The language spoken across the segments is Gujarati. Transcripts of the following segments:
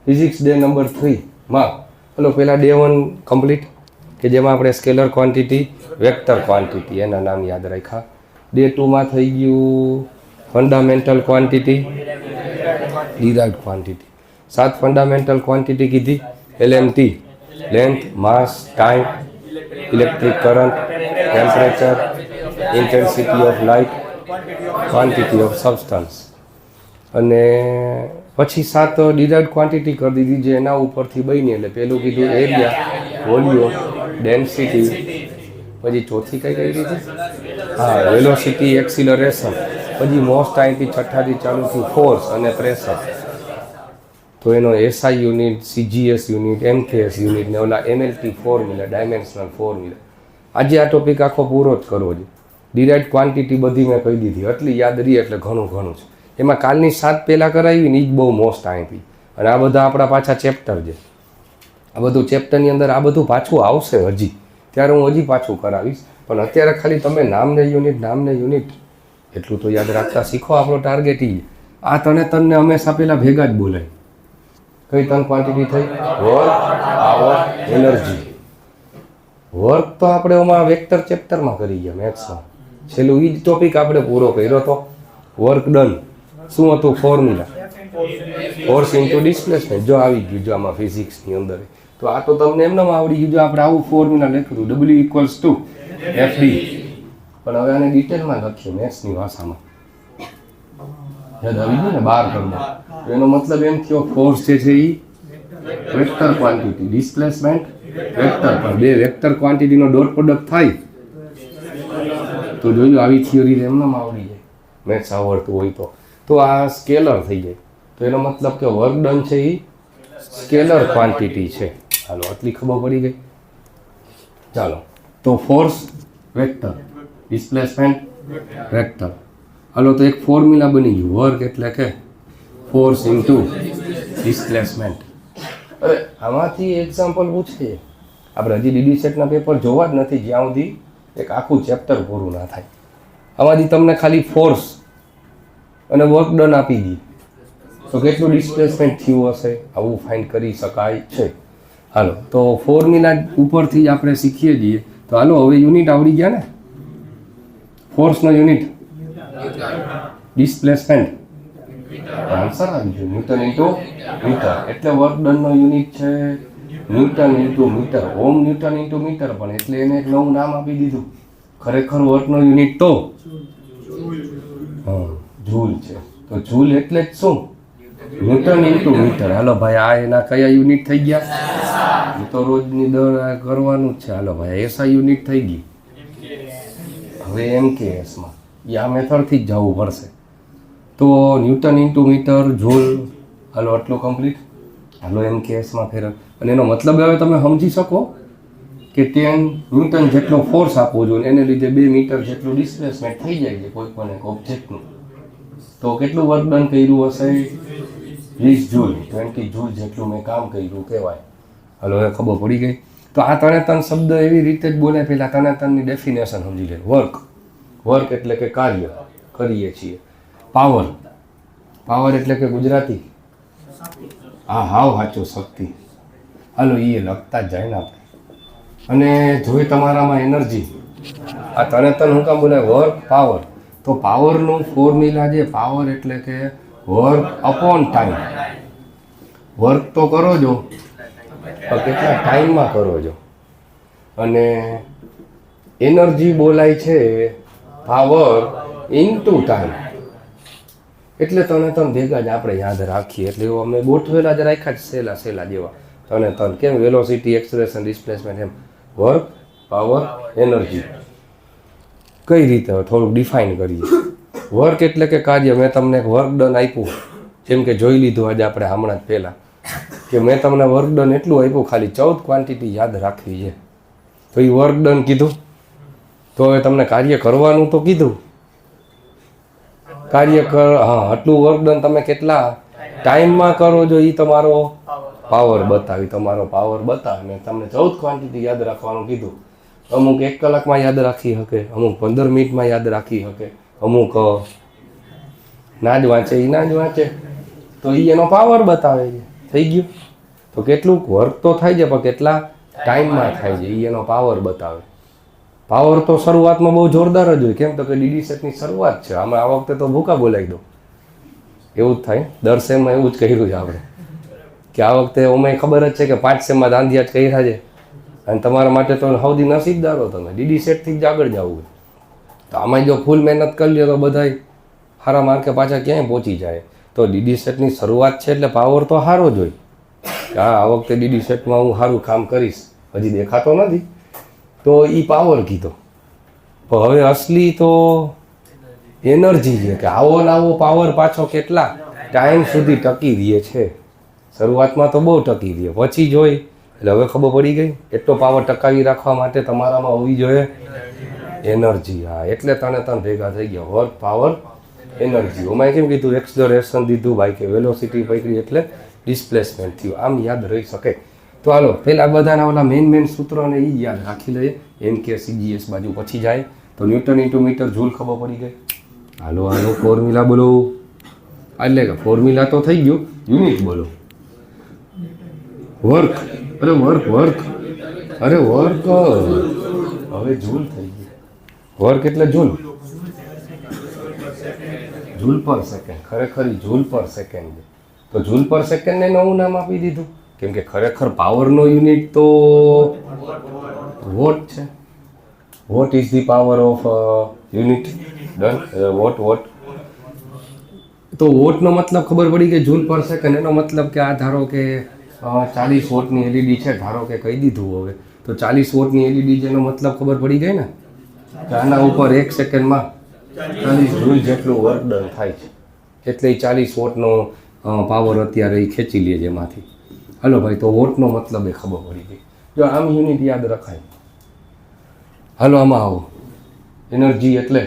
ફિઝિક્સ ડે નંબર 3માં પેલો પહેલાં ડે 1 કમ્પ્લીટ કે જેમાં આપણે સ્કેલર ક્વોન્ટિટી વેક્ટર ક્વોન્ટિટી એના નામ યાદ રાખ્યા. ડે 2માં થઈ ગયું fundamental quantity derived quantity. 7 fundamental quantity કીધી. LMT length, mass, time, electric current, temperature, intensity of light, quantity of substance. અને પછી 7 ડિરાઇવ્ડ ક્વોન્ટિટી કરી દીધી જે એના ઉપરથી બની. એટલે પહેલું કીધું એરિયા, વોલ્યુમ, ડેન્સિટી. પછી ચોથી કઈ દીધી? હા, વેલોસિટી, એક્સિલરેશન. પછી મોસ્ટ અહીંથી છઠ્ઠાથી ચાલુ થયું ફોર્સ અને પ્રેશર. તો એનો SI unit, CGS unit, MKS unit ને ઓલા MLT ફોર્મ્યુલા, ડાયમેન્શનલ ફોર્મ્યુલા. આજે આ ટોપિક આખો પૂરો જ કરવો છે. ડિરાઇવ્ડ ક્વોન્ટિટી બધી મેં કહી દીધી. એટલી યાદ રહી એટલે ઘણું છે. એમાં કાલની 7 પહેલાં કરાવી ને એ જ બહુ મોસ્ટ અહીંથી. અને આ બધા આપણા પાછા ચેપ્ટર છે. આ બધું ચેપ્ટરની અંદર આ બધું પાછું આવશે હજી. ત્યારે હું હજી પાછું કરાવીશ. પણ અત્યારે ખાલી તમે નામને યુનિટ એટલું તો યાદ રાખતા શીખો. આપણો ટાર્ગેટ એ આ તને હંમેશા પહેલાં ભેગા જ બોલાય. કઈ 3 ક્વોન્ટિટી થઈ? Work, power, energy. વર્ક તો આપણે ઓમાં વેક્ટર ચેપ્ટરમાં કરી ગયા મેથ્સમાં. છેલ્લું એ જ ટોપિક આપણે પૂરો કર્યો હતો. વર્ક ડન શું હતું? Formula force into displacement. જો આવી ગયું જો આમાં ફિઝિક્સની અંદર. તો આ તો તમને એમને આવડી ગયું. જો આપણે આવું ફોર્મ્યુલા લખ્યું હતું W=FD. પણ હવે આને ડિટેલમાં લખીએ મેથ્સની ભાષામાં. યાદ આવી ગયું ને? બહાર કરવા. એનો મતલબ એમ થયો ફોર્સ જે છે એ વેક્ટર ક્વોન્ટિટી, ડિસ્પ્લેસમેન્ટ વેક્ટર. પણ બે વેક્ટર ક્વોન્ટિટીનો ડોટ પ્રોડક્ટ થાય તો જોયું આવી થિયરી એમને આવડી જાય મેથ્સ આવડતું હોય તો આ સ્કેલર થઈ જાય. તો એનો મતલબ કે વર્ક ડન છે એ સ્કેલર ક્વોન્ટિટી છે. હાલો આટલી ખબર પડી ગઈ. ચાલો તો ફોર્સ વેક્ટર, ડિસ્પ્લેસમેન્ટ વેક્ટર. હાલો તો એક ફોર્મ્યુલા બની ગયું. વર્ક એટલે કે ફોર્સ ઇન્ટુ ડિસ્પ્લેસમેન્ટ. અરે આમાંથી એક્ઝામ્પલ પૂછે. આપણે હજી DD સેટના પેપર જોવા જ નથી જ્યાં સુધી એક આખું ચેપ્ટર પૂરું ના થાય. આમાંથી તમને ખાલી ફોર્સ અને વર્ક ડન આપી દી તો કેટલું ડિસ્પ્લેસમેન્ટ થયું હશે આવું ફાઇન્ડ કરી શકાય છે. હાલો તો ફોર્મ્યુલા ઉપરથી જ આપણે શીખીએ છીએ. તો હાલો હવે યુનિટ આવડી ગયા ને. ફોર્સનો યુનિટ, ડિસ્પ્લેસમેન્ટ આન્સર આવી ગયો ન્યૂટન ઇન્ટુ મીટર. એટલે વર્ક ડનનો યુનિટ છે ન્યૂટન ઇન્ટુ મીટર. ઓમ ન્યૂટન ઇન્ટુ મીટર. પણ એટલે એને એક નવું નામ આપી દીધું. ખરેખર વર્કનો યુનિટ તો જૂલ છે. તો જૂલ એટલે જ શું? Newton into metre. હાલો ભાઈ આ એના કયા યુનિટ થઈ ગયા? એ તો રોજની દર કરવાનું જ છે. હાલો ભાઈ SI યુનિટ થઈ ગઈ. હવે MKSમાં આ મેથડથી જ જવું પડશે. તો ન્યૂટન ઇન્ટુ મીટર, જૂલ. હાલો આટલું કમ્પ્લીટ. હાલો MKSમાં ફેર. અને એનો મતલબ હવે તમે સમજી શકો કે 10 ન્યૂટન જેટલો ફોર્સ આપવો જોઈએ એને લીધે 2 મીટર જેટલું ડિસ્પ્લેસમેન્ટ થઈ જાય છે કોઈ પણ એક ઓબ્જેક્ટનું. તો કેટલું વર્ક ડન કર્યું હશે? 20 જૂલ, 20 જૂલ જેટલું મેં કામ કર્યું કહેવાય. હાલો હવે ખબર પડી ગઈ. તો આ ત્રણ શબ્દ એવી રીતે જ બોલે. પહેલાં ત્રણની ડેફિનેશન સમજી લે. વર્ક એટલે કે કાર્ય કરીએ છીએ. પાવર એટલે કે ગુજરાતી હા હાવ સાચો શક્તિ. હાલો એ લખતા જ જાય ને આપણે. અને જોઈએ તમારામાં એનર્જી. આ ત્રણ હું કામ બોલાય? Work, power. તો પાવરનું ફોર્મ્યુલા છે. પાવર એટલે કે વર્ક અપોન ટાઈમ. વર્ક તો કરો છો પણ કેટલા ટાઈમમાં કરો છો. અને એનર્જી બોલાય છે પાવર ઇન્ટુ ટાઈમ. એટલે ત્રણ ભેગા જ આપણે યાદ રાખીએ. એટલે એવું અમે ગોઠવેલા જ રાખ્યા જ સહેલા જેવા. ત્રણ કેમ? Velocity, acceleration, displacement. એમ વર્ક, પાવર, એનર્જી. કઈ રીતે થોડુંક ડિફાઇન કરીએ. વર્ક એટલે કે કાર્ય. મેં તમને એક વર્ક ડન આપ્યું. જેમ કે જોઈ લીધું આજે આપણે હમણાં જ પહેલાં કે મેં તમને વર્ક ડન એટલું આપ્યું. ખાલી 14 ક્વોન્ટિટી યાદ રાખવી છે. તો એ વર્ક ડન કીધું. તો હવે તમને કાર્ય કરવાનું તો કીધું. આટલું વર્ક ડન તમે કેટલા ટાઈમમાં કરો છો એ તમારો પાવર બતાવી. તમારો પાવર બતાવે. મેં તમને 14 ક્વોન્ટિટી યાદ રાખવાનું કીધું. અમુક 1 કલાકમાં યાદ રાખી શકે, અમુક 15 મિનિટમાં યાદ રાખી શકે, અમુક ના જ વાંચે એ ના જ વાંચે. તો એ એનો પાવર બતાવે છે. થઈ ગયું. તો કેટલું વર્ક તો થાય છે પણ કેટલા ટાઈમમાં થાય છે એ એનો પાવર બતાવે. પાવર તો શરૂઆતમાં બહુ જોરદાર જ હોય, કેમ તો કે ડીડી સેટની શરૂઆત છે. આમાં આ વખતે તો ભૂકા બોલાવી દો એવું જ થાય. દર સેમમાં એવું જ કર્યું છે આપણે કે આ વખતે અમે ખબર જ છે કે 5 સેમમાં દાંધિયા જ કર્યા છે અને તમારા માટે તો સૌથી નસીબદારો તમે ડીડી સેટથી જ આગળ જવું. તો આમાં જો ફૂલ મહેનત કરી લે તો બધાય સારા માર્કે પાછા ક્યાંય પહોંચી જાય. તો ડીડી સેટની શરૂઆત છે એટલે પાવર તો સારો જ હોય. હા, આ વખતે ડીડી સેટમાં હું સારું કામ કરીશ, હજી દેખાતો નથી તો એ પાવર કીધો. પણ હવે અસલી તો એનર્જી છે કે આવો ને આવો પાવર પાછો કેટલા ટાઈમ સુધી ટકી રહે છે. શરૂઆતમાં તો બહુ ટકી રહે, પછી જોઈ એટલે હવે ખબર પડી ગઈ એટલો પાવર ટકાવી રાખવા માટે તમારામાં હોવી જોઈએ એનર્જી. હા, એટલે ત્રણ ભેગા થઈ ગયા, વર્ક, પાવર, એનર્જી. ઓમાં કેમ કીધું એક્સલરેશન દીધું ભાઈ કે વેલોસિટી પકડી એટલે ડિસ્પ્લેસમેન્ટ થયું. આમ યાદ રહી શકે. તો હાલો પહેલાં બધાના ઓલા મેઇન સૂત્રોને એ યાદ રાખી લઈએ. NK CGS બાજુ પછી જાય તો ન્યૂટન ઇન્ટુ મીટર જૂલ ખબર પડી ગઈ. હાલો ફોર્મ્યુલા બોલો. એટલે કે ફોર્મ્યુલા તો થઈ ગયું, યુનિટ બોલો. વર્ક, અરે વર્ક, અરે વર્ક હવે જૂલ થઈ ગયું. વર્ક એટલે જૂલ, જૂલ પર સેકન્ડ. ખરેખર જૂલ પર સેકન્ડ. તો જૂલ પર સેકન્ડને નવું નામ આપી દીધું કેમ કે ખરેખર પાવરનો યુનિટ તો વોટ છે. Watt is the power of unit. Done. Watt તો વોટનો મતલબ ખબર પડી કે જૂલ પર સેકન્ડ. એનો મતલબ કે આ ધારો કે 40 વોટની LED છે, ધારો કે કહી દીધું હવે તો 40 વોટની LED જેનો મતલબ ખબર પડી ગઈ ને કે આના ઉપર 1 સેકન્ડમાં 40 જૂલ જેટલું વર્ક ડન થાય છે. એટલે 40 વોટનો પાવર અત્યારે એ ખેંચી લે છે એમાંથી. હલો ભાઈ, તો વોટનો મતલબ એ ખબર પડી ગઈ. જો આમ યુનિટ યાદ રખાય. હલો આમાં આવો, એનર્જી એટલે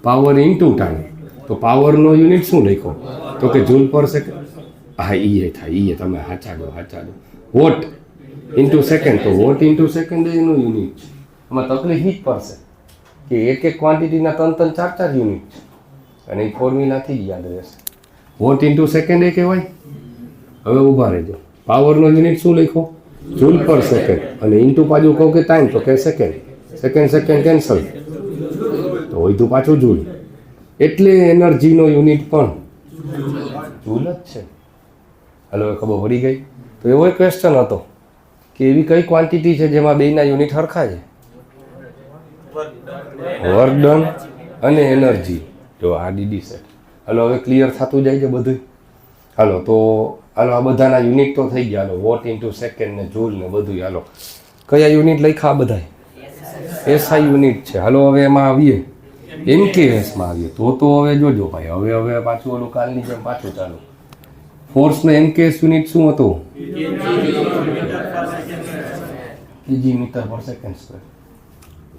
પાવર ઇન્ટુ ટાઈમ. તો પાવરનો યુનિટ શું લખ્યો તો કે જૂલ પર સેકન્ડ. હા, એ થાય, તમે સાચા દો. Watt into second. તો વોટ ઇન્ટુ સેકન્ડ એનું યુનિટ છે. આમાં તકલીફ જ પડશે કે એક ક્વોન્ટિટીના 3-4 યુનિટ છે અને એ ફોર્મ્યુલાથી જ યાદ રહેશે. વોટ ઇન્ટુ સેકન્ડ એ કહેવાય. હવે ઊભા રહેજો. પાવરનો યુનિટ શું લખ્યો? જૂલ પર સેકન્ડ. અને ઇન્ટુ પાછું કહું કે ટાઈમ તો કે સેકન્ડ કેન્સલ તો હોય તો પાછું જૂલ. એટલે એનર્જીનો યુનિટ પણ જૂલ જ છે. હલો ખબર પડી ગઈ. તો એવો ક્વેશ્ચન હતો કે એવી કઈ ક્વોન્ટિટી છે જેમાં બેયના યુનિટ સરખા છે? વર્ક ડન અને એનર્જી. જો આ ડીડી સેટ. હાલો હવે ક્લિયર થતું જાય છે બધું. હાલો તો હાલો આ બધાના યુનિટ તો થઈ ગયા. હાલો વોટ ઇન્ટુ સેકન્ડ ને જૂલ ને બધું. હાલો કયા યુનિટ લખ્યા આ બધા? SI યુનિટ છે. હાલો હવે એમાં આવીએ MKSમાં આવીએ તો હવે જોજો ભાઈ. હવે પાછું ઓલું કાલની જેમ પાછું ચાલુ. ફોર્સનો MKS યુનિટ શું હતું? kg મીટર પર સેકન્ડ સ્ક્વેર.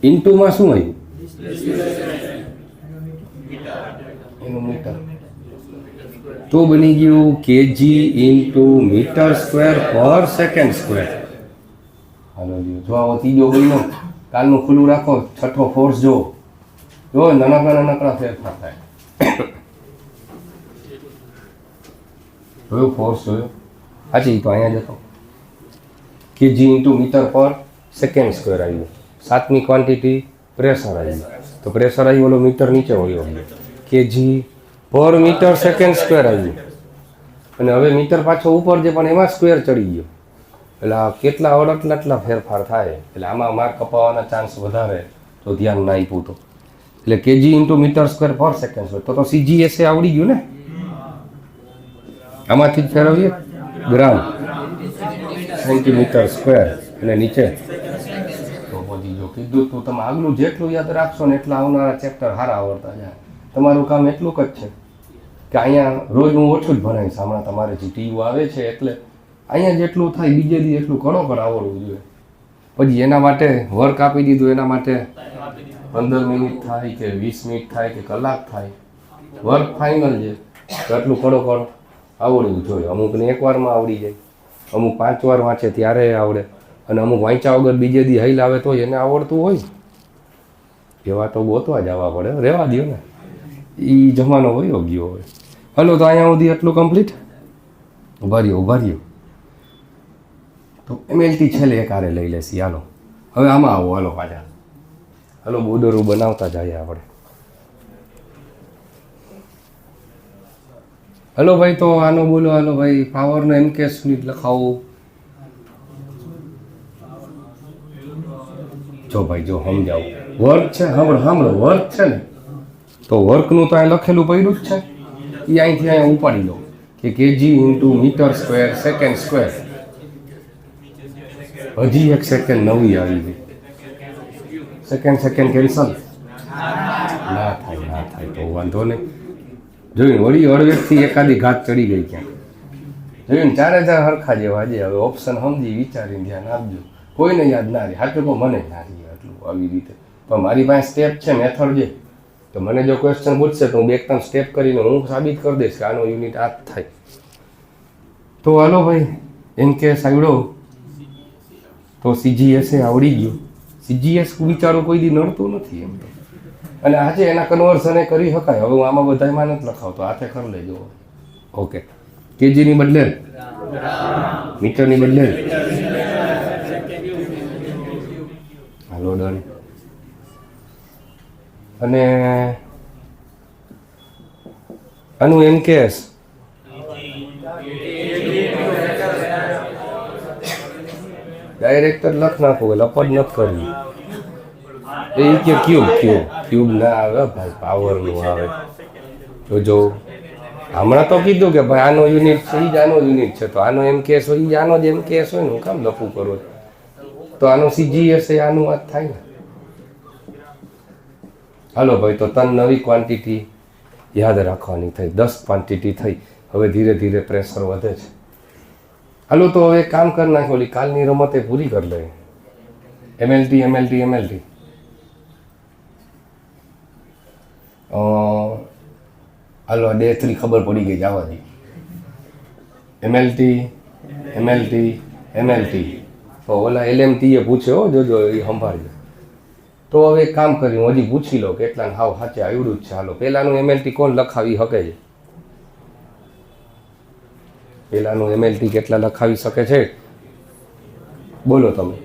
ઇન્ટુમાં શું આવ્યું? એનું મીટર. તો બની ગયું kg ઇન્ટુ મીટર સ્ક્વેર પર સેકન્ડ સ્ક્વેર. હાલો જો આવો ત્રીજો બન્યો. કાલનું ખુલ્લું રાખો, છઠ્ઠો ફોર્સ જો નાનકડા ફેરફાર થાય. જોયો ફોર્સ જોયો? હાજી, તો અહીંયા જતો kg ઇન્ટુ મીટર પર સેકન્ડ સ્ક્વેર આવ્યું. 7મી ક્વોન્ટિટી પ્રેશર આવ્યું. તો પ્રેશર આવ્યું, ઓલો મીટર નીચે વળ્યો kg પર મીટર સેકન્ડ સ્ક્વેર આવ્યું. અને હવે મીટર પાછો ઉપર છે પણ એમાં સ્ક્વેર ચડી ગયો. એટલે આ કેટલા અડટલા ફેરફાર થાય. એટલે આમાં માર્ક કપાવવાના ચાન્સ વધારે તો ધ્યાન ના આપ્યું તો. એટલે kg ઇન્ટુ મીટર સ્ક્વેર પર સેકન્ડ સ્ક્વેર. તો CGS આવડી ગયું ને? આમાંથી જ ફેરવીએ ગ્રામ સેન્ટીમીટર સ્ક્વેર અને નીચે તો પછી જો કીધું તું તમે આગલું જેટલું યાદ રાખશો ને એટલા આવનારા ચેપ્ટર સારા આવડતા જાય. તમારું કામ એટલું જ છે કે અહીંયા રોજ હું ઓછું જ ભણાવીશ. હમણાં તમારે GTU આવે છે એટલે અહીંયા જેટલું થાય બીજે દી એટલું ઘણો આવડવું જોઈએ. પછી એના માટે વર્ક આપી દીધું, એના માટે 15 મિનિટ થાય કે 20 મિનિટ થાય કે કલાક થાય, વર્ક ફાઇનલ છે તો એટલું કડો આવડવું જોઈએ. અમુકને એકવારમાં આવડી જાય, અમુક 5 વાર વાંચે ત્યારે આવડે, અને અમુક વાંચ્યા વગર બીજે દી હૈલ આવે તો એને આવડતું હોય. એવા તો ગોતવા જવા પડે, રહેવા દો ને, એ જમાનો વયો ગયો હોય. હલો તો અહીંયા સુધી એટલું કમ્પ્લીટ. ઉભા રહ્યો તો એમએલટી છેલ્લે એક હારે લઈ લેશી. હાલો હવે આમાં આવો, હાલો પાછા, હાલો બોર્ડરો બનાવતા જઈએ આપણે. હલો ભાઈ, તો આનો બોલો, હાલો ભાઈ, પાવરનો એમકેસ યુનિટ લખાવો. જો ભાઈ જો સમજાવો, વર્ક છે, સાંભળો વર્ક છે ને, તો વર્કનું તો અહીં લખેલું પડ્યું જ છે, એ અહીંથી અહીંયા ઉપાડી લો કે KG into metre square second square. હજી એક સેકન્ડ નવી આવી ગઈ, સેકન્ડ કેન્સલ ના થાય તો વાંધો નહીં. જોયું વળી હળવેકથી એકાદી ઘાત ચડી ગઈ ક્યાં, જોયું 4000 હરખા જેવા છે. હવે ઓપ્શન સમજી વિચારીને ધ્યાન આપજો, કોઈને યાદ ના રહે. સાચું કહું, મને ના રહે આટલું આવી રીતે, પણ મારી પાસે સ્ટેપ છે, મેથડ છે. તો મને જો ક્વેશ્ચન પૂછશે તો હું 2-3 સ્ટેપ કરીને હું સાબિત કરી દઈશ કે આનો યુનિટ આ જ થાય. તો હાલો ભાઈ, એમ કે સાંભળો, તો CGS આવડી ગયું. CGS વિચારો કોઈ દી નડતું નથી એમ તો, અને આજે એના કન્વર્ઝન કરી શકાય. હવે હું આમાં બધામાં નથી લખાવતો, હાથે કરી લેજો. ઓકે, કેજીની બદલે મીટરની બદલે, હાલો ડન. અને આનું એમ કેસ ડાયરેક્ટ જ લખ નાખો, લપટ નથી કરવી. એ કે ક્યુબ ના આવે ભાઈ, પાવરનું આવે. તો જો હમણાં તો કીધું કે ભાઈ આનો યુનિટ છે, એ જ આનો યુનિટ છે, તો આનો એમ કેસ હોય, એ આનો જ એમ કેસ હોય ને, હું કામ લખું કરો? તો આનો CGS એ આનું વાત થાય ને. હાલો ભાઈ, તો 3 નવી ક્વોન્ટિટી યાદ રાખવાની થઈ, 10 ક્વોન્ટિટી થઈ. હવે ધીરે ધીરે પ્રેશર વધે છે. હાલો તો હવે કામ કરી નાખો, ઓલી કાલની રમતે પૂરી કરી લે. MLT હાલો ડે 3 ખબર પડી ગઈ, જવા દે. MLT તો ઓલા LMT એ પૂછ્યો, જોજો એ સંભાળજો. તો હવે એક કામ કર્યું, હજી પૂછી લો કેટલાને હાવ સાચે આવડું જ છે. હાલો, પહેલાનું MLT કોણ લખાવી શકે છે? પહેલાનું MLT કેટલા લખાવી શકે છે? બોલો તમે.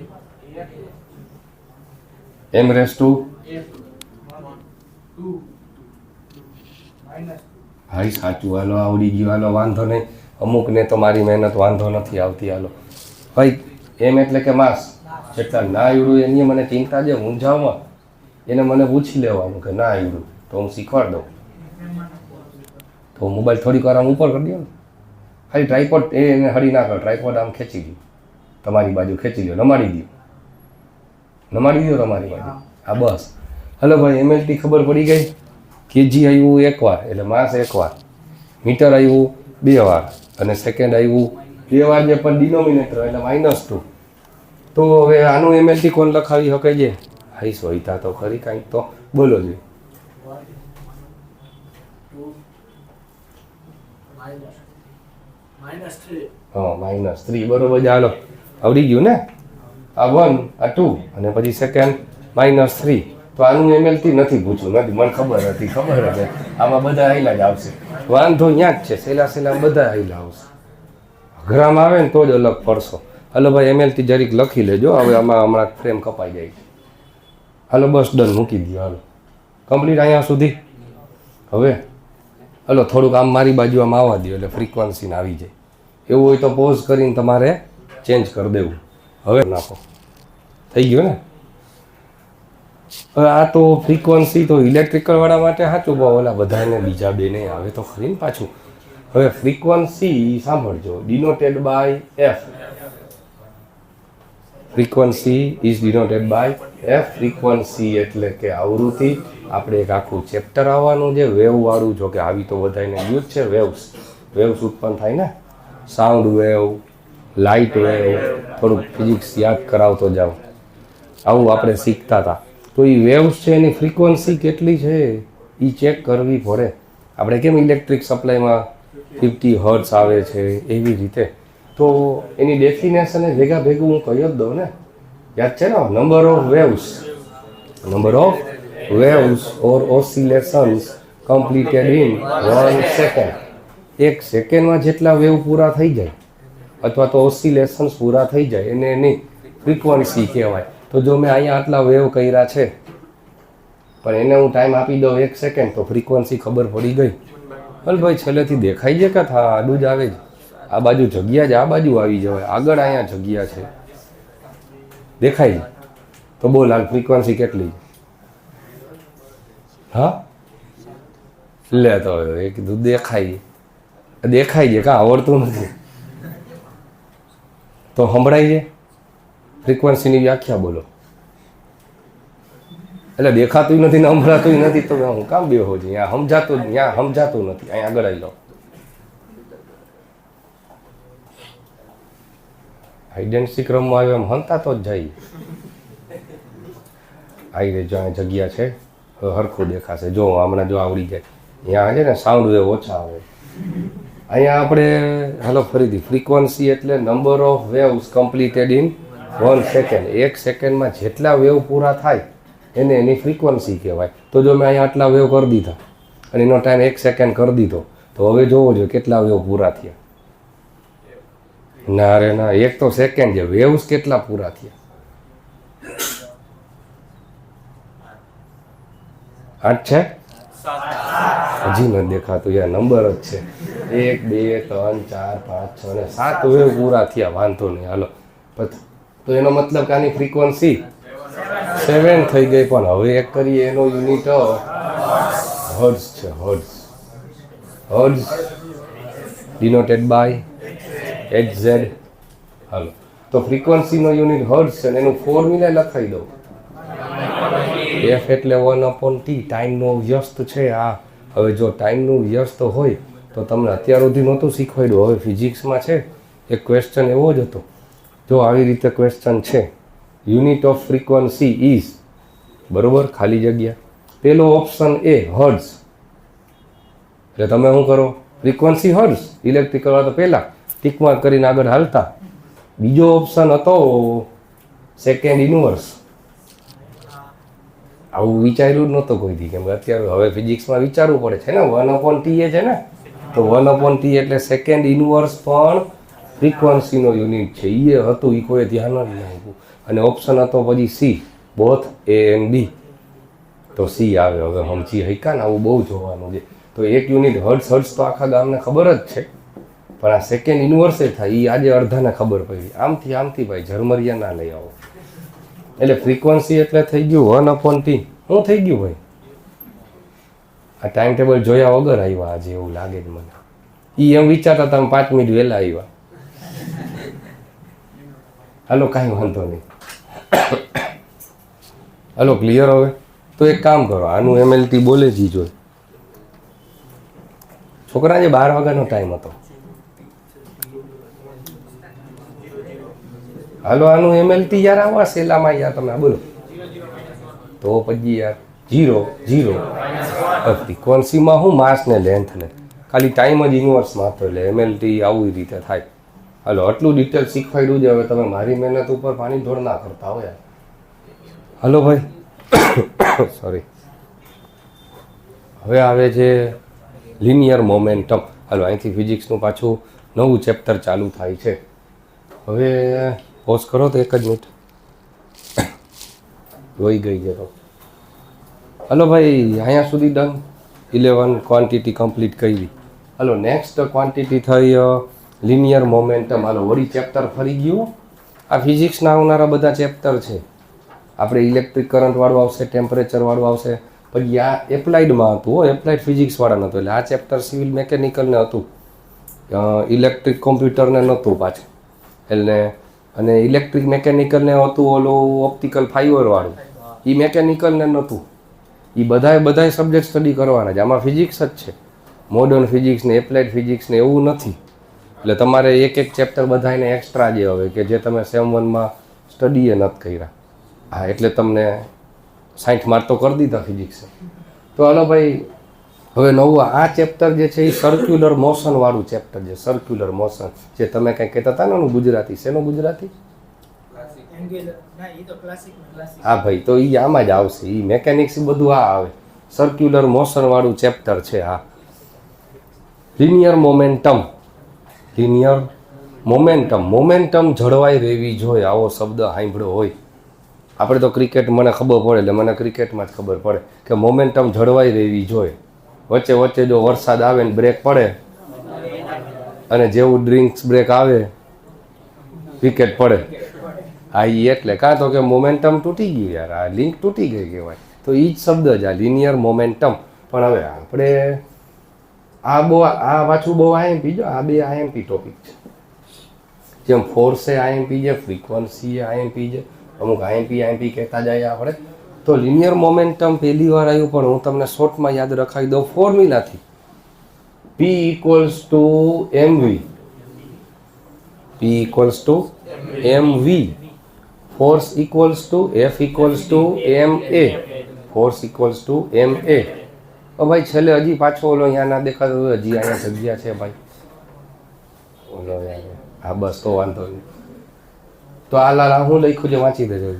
m⁻²? હાઈ સાચું. હાલો આવડી ગયું, હાલો વાંધો નહીં. અમુકને તો મારી મહેનત વાંધો નથી આવતી. હાલો ભાઈ, એમ એટલે કે માસ. જેટલા ના આવડ્યું એની મને ચિંતા છે, મૂંઝાવમાં એને મને પૂછી લેવાનું કે ના આવડ્યું તો હું શીખવાડ દઉં. તો મોબાઈલ થોડીક વાર આમ ઉપર કરી દો ને, ખાલી ટ્રાયપોડ એને હળી ના કરો, ટ્રાયપોડ આમ ખેંચી દો, તમારી બાજુ ખેંચી દો, નમાડી દો તમારી બાજુ. હા બસ. હલો ભાઈ, MLT ખબર પડી ગઈ. કેજી આવ્યું 1 વાર એટલે માસ 1 વાર, મીટર આવ્યું 2 વાર, અને સેકન્ડ આવ્યું 2 વાર, જે પણ ડિનોમિનેટર એટલે -2. તો હવે આનું MLT કોણ લખાવી શકે છે? હાઈ સોઈતા તો ખરી કાંઈક તો બોલો જોઈએ. -3 બરોબર છે. હાલો આવડી ગયું ને, આ 1 આ 2 અને પછી સેકન્ડ -3. તો આનું MLT નથી પૂછવું, નથી, મને ખબર હતી. આમાં બધા હાઈલા જ આવશે, વાંધો ત્યાં જ છે. સેલા બધા હાઈલા આવશે. અઘરામાં આવે ને તો જ અલગ પડશો. હાલો ભાઈ, MLT જરીક લખી લેજો. હવે આમાં હમણાં ફ્રેમ કપાઈ જાય. હાલો બસ ડન, મૂકી દો. હાલો કમ્પ્લીટ અહીંયા સુધી. હવે હાલો થોડુંક આમ મારી બાજુ આમ આવવા દો એટલે ફ્રીક્વન્સીને આવી જાય. એવું હોય તો પોઝ કરીને તમારે ચેન્જ કરી દેવું. હવે નાખો, થઈ ગયું ને. હવે આ તો ફ્રીક્વન્સી તો ઇલેક્ટ્રિકલવાળા માટે સાચું, બહુ ઓલા બધાને બીજા બે નહીં આવે તો ખરી ને પાછું. હવે ફ્રીક્વન્સી સાંભળજો, denoted by F. Frequency is denoted by F. Frequency એટલે કે આવૃત્તિ. આપણે એક આખું ચેપ્ટર આવવાનું છે વેવવાળું, જો કે આવી તો બધાને યુઝ છે. વેવ્સ ઉત્પન્ન થાય ને, સાઉન્ડ વેવ, લાઇટ વેવ, થોડુંક ફિઝિક્સ યાદ કરાવતો જાઓ. આવું આપણે શીખતા હતા. તો એ વેવ્સ છે એની ફ્રીક્વન્સી કેટલી છે એ ચેક કરવી પડે. આપણે કેમ ઇલેક્ટ્રિક સપ્લાયમાં 50 હર્ટ્ઝ આવે છે એવી રીતે. તો એની ડેફિનેશન ભેગું હું કહી જ દઉં ને, યાદ છે ને? Number of waves or oscillations completed in 1 second. એક સેકન્ડમાં જેટલા વેવ પૂરા થઈ જાય અથવા તો ઓસિલેશન્સ પૂરા થઈ જાય એને એની ફ્રીક્વન્સી કહેવાય. તો જો મેં અહીંયા આટલા વેવ કર્યા છે પણ એને હું ટાઈમ આપી દઉં 1 સેકન્ડ તો ફ્રીક્વન્સી ખબર પડી ગઈ. હલ ભાઈ છેલ્લેથી દેખાય છે કે હા આડું જ આવે છે, આ બાજુ જગ્યા જ આ બાજુ આવી જવાય, આગળ અહીંયા જગ્યા છે દેખાય છે. તો બોલ હાલ ફ્રીક્વન્સી કેટલી? હા લે તો એ કીધું દેખાય છે કાં આવડતું નથી તો સંભળાય છે. ફ્રીક્વન્સીની વ્યાખ્યા બોલો. એટલે દેખાતું નથી ને સંભળાતું નથી તો હું કામ બેહો છું? ત્યાં સમજાતું નથી, અહીંયા આગળ આવી લો. આઈડેન્ટિક ક્રમમાં આવ્યો એમ હંતા તો જ જાય. આવી રહી જો અહીંયા જગ્યા છે, હરખું દેખાશે. જો હમણાં જો આવડી જાય અહીંયા છે ને સાઉન્ડ વેવ ઓછા આવે. અહીંયા આપણે હાલો ફરીથી ફ્રીક્વન્સી એટલે number of waves completed in 1 second. 1 સેકન્ડમાં જેટલા વેવ પૂરા થાય એને એની ફ્રીક્વન્સી કહેવાય. તો જો મેં અહીંયા આટલા વેવ કરી દીધા અને એનો ટાઈમ 1 સેકન્ડ કરી દીધો તો હવે જોવો જોઈએ કેટલા વેવ પૂરા થયા. ના રે ના, 1 તો સેકન્ડ છે, વેવ્સ કેટલા પૂરા થયા? 8 છે, હજી નથી દેખાતું યાર, નંબર જ છે. 1 2 3 4 5 6 અને 7 વેવ પૂરા થયા. વાંધો નહીં હાલો. તો એનો મતલબ કે આની ફ્રીક્વન્સી 7 થઈ ગઈ. પણ હવે એક કરીએ એનો યુનિટ હર્ટ્ઝ છે. Hertz denoted by HZ. હાલો તો ફ્રીક્વન્સીનો યુનિટ હર્ટ્ઝ છે ને એનું ફોર્મ્યુલા લખાઈ દઉં. F એટલે 1/T ટાઈમનો વ્યસ્ત છે આ. હવે જો ટાઈમનું વ્યસ્ત હોય તો તમને અત્યાર સુધી નહોતું શીખવાડ્યું. હવે ફિઝિક્સમાં છે એક ક્વેશ્ચન એવો જ હતો. જો આવી રીતે ક્વેશ્ચન છે, યુનિટ ઓફ ફ્રીક્વન્સી ઇઝ બરોબર ખાલી જગ્યા. પેલો ઓપ્શન એ હર્ટ્ઝ, એટલે તમે શું કરો ફ્રીક્વન્સી હર્ટ્ઝ ઇલેક્ટ્રિક કરવા તો પહેલાં ટિક માર્ક કરીને આગળ હાલતા. બીજો ઓપ્શન હતો સેકન્ડ ઇન્વર્સ. આવું વિચાર્યું જ નહોતું કોઈથી, કેમ કે અત્યારે હવે ફિઝિક્સમાં વિચારવું પડે છે ને. 1/T એ છે ને, તો 1/T એટલે સેકન્ડ ઇન્વર્સ પણ ફ્રીક્વન્સીનો યુનિટ છે. એ હતું, એ કોઈ ધ્યાન જ નહીં આપ્યું. અને ઓપ્શન હતો પછી C, both A and B. તો સી આવે. હવે સમજી હૈકા ને, આવું બહુ જોવાનું છે. તો એક યુનિટ હર્ટ્ઝ તો આખા ગામને ખબર જ છે, પણ આ સેકન્ડ ઇન્વર્સે થાય એ આજે અડધાને ખબર પડી. આમથી ભાઈ ઝરમરિયા ના લઈ આવો. એટલે ફ્રીક્વન્સી એટલે થઈ ગયું 1/T. શું થઈ ગયું ભાઈ? આ ટાઈમ ટેબલ જોયા વગર આવ્યા આજે એવું લાગે છે મને. એ એમ વિચારતા તમે 5 મિનિટ વહેલા આવ્યા. હાલો કાંઈ વાંધો નહીં. હાલો ક્લિયર હવે? તો એક કામ કરો, આનું MLT બોલે જ જોઈએ. છોકરાને 12 વાગ્યાનો ટાઈમ હતો. હાલો આનું MLT યાર આવા સેલામાં યાર તમે બોલો તો પછી યાર 0 ફ્રીક્વન્સીમાં હું માસ ને લેન્થ ને ખાલી ટાઈમ જ ઇન્વર્સમાં હતો. એટલે MLT આવી રીતે થાય. હાલો આટલું ડિટેલ શીખવાડ્યું છે. હવે તમે મારી મહેનત ઉપર પાણી ઢોળ ના કરતા હો યાર. હાલો ભાઈ સોરી. હવે આવે છે લિનિયર મોમેન્ટમ. હાલો અહીંથી ફિઝિક્સનું પાછું નવું ચેપ્ટર ચાલુ થાય છે. હવે પોઝ કરો તો 1 જ મિનિટ વહી ગઈ છે તો. હલો ભાઈ અહીંયા સુધી ડન. 11 ક્વોન્ટિટી કમ્પ્લીટ કરી. હલો નેક્સ્ટ ક્વોન્ટિટી થઈ લિનિયર મોમેન્ટમ. હાલો વળી ચેપ્ટર ફરી ગયું. આ ફિઝિક્સના આવનારા બધા ચેપ્ટર છે. આપણે ઇલેક્ટ્રિક કરંટવાળું આવશે, ટેમ્પરેચરવાળું આવશે. પછી આ એપ્લાઇડમાં હતું હો, એપ્લાઇડ ફિઝિક્સવાળા નહોતું. એટલે આ ચેપ્ટર સિવિલ મેકેનિકલને હતું, ઇલેક્ટ્રિક કોમ્પ્યુટરને નહોતું પાછું. એટલે અને ઇલેક્ટ્રિક મેકેનિકલને હતું ઓલું ઓપ્ટિકલ ફાઈબરવાળું, એ મેકેનિકલને નહોતું. એ બધાય સબ્જેક્ટ સ્ટડી કરવાના છે. આમાં ફિઝિક્સ જ છે, મોડર્ન ફિઝિક્સ ને એપ્લાઇડ ફિઝિક્સ ને એવું નથી. એટલે તમારે એક ચેપ્ટર બધાને એક્સ્ટ્રા જે હવે કે જે તમે સેમ 1માં સ્ટડીએ નથી કર્યા. હા એટલે તમને 60 માર્ક તો કરી દીધા ફિઝિક્સ. તો હાલો ભાઈ હવે નવું આ ચેપ્ટર જે છે એ સર્ક્યુલર મોશનવાળું ચેપ્ટર છે. સર્ક્યુલર મોશન જે તમે કંઈ કહેતા હતા ને એનું ગુજરાતી, શેનું ગુજરાતી? હા ભાઈ તો એ આમાં જ આવશે. એ મેકેનિક્સ બધું આ આવે. સર્ક્યુલર મોશનવાળું ચેપ્ટર છે. હા લિનિયર મોમેન્ટમ. લિનિયર મોમેન્ટમ જળવાઈ રહેવી જોઈએ, આવો શબ્દ સાંભળ્યો હોય. આપણે તો ક્રિકેટ, મને ખબર પડે એટલે મને ક્રિકેટમાં જ ખબર પડે કે મોમેન્ટમ જળવાઈ રહેવી જોઈએ. વચ્ચે વચ્ચે જો વરસાદ આવે ને બ્રેક પડે, અને જેવું ડ્રિંક્સ બ્રેક આવે વિકેટ પડે, હા એ એટલે કાં તો કે મોમેન્ટમ તૂટી ગયું યાર, આ લિંક તૂટી ગઈ કહેવાય. તો એ જ શબ્દ જ આ લિનિયર મોમેન્ટમ. પણ હવે આપણે આ પાછું બહુ આઈએમપી, જો આ બે આઈએમપી ટોપિક છે. જેમ ફોર્સ એ આઈએમપી છે, ફ્રીક્વન્સી એ આઈએમપી છે, અમુક આઈએમપી કહેતા જાય આપણે. તો લિનિયર મોમેન્ટમ પહેલી વાર આવ્યું, પણ હું તમને શોર્ટમાં યાદ રખાવી દઉં ફોર્મ્યુલાથી. P equals to mv. P equals to mv. Force equals to F equals to ma. Force equals to ma. ભાઈ છેલ્લે હજી પાછો ઓલો અહીંયા ના દેખાતો, હજી અહીંયા જગ્યા છે ભાઈ. ઓલો હા બસ તો વાંધો નહીં. તો આ લાલા હું લખ્યું છે વાંચી દેજો.